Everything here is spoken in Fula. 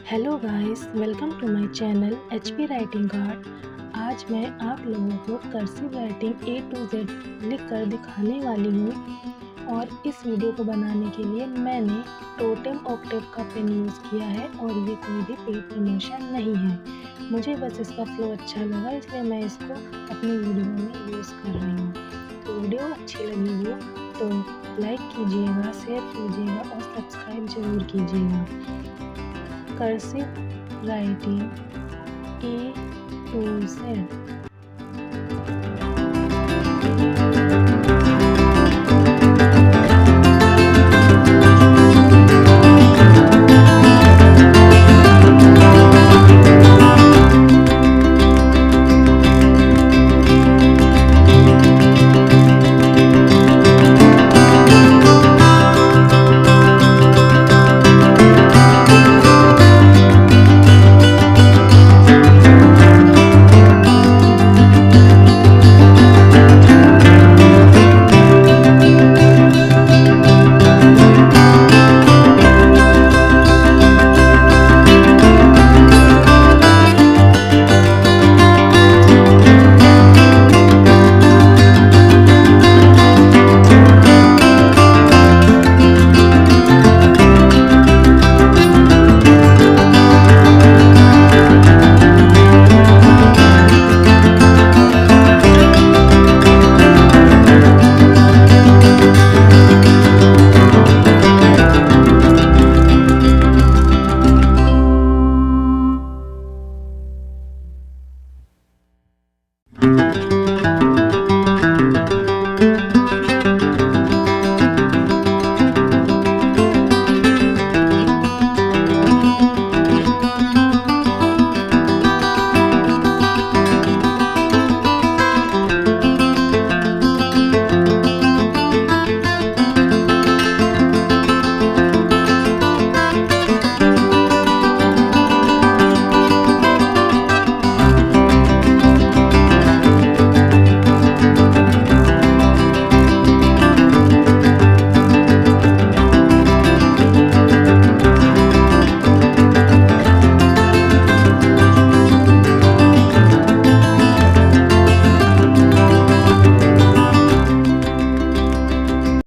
Hello guys, welcome to my channel HP writing art. आज मैं आप लोगों को cursive writing A to Z लिख कर दिखाने वाली हूँ। और इस वीडियो को बनाने के लिए मैंने टोटेम ऑक्टेव का पेन यूज़ किया है और ये कोई भी पेड प्रमोशन नहीं है। मुझे बस इसका फ्लो अच्छा लगा, इसलिए मैं इसको अपनी वीडियो में यूज़ कर रही हूँ। तो वीडियो अच्छी लगी हो तो लाइक कीजिएगा, शेयर कीजिएगा और सब्सक्राइब ज़रूर कीजिएगा। Cursive writing A to Z।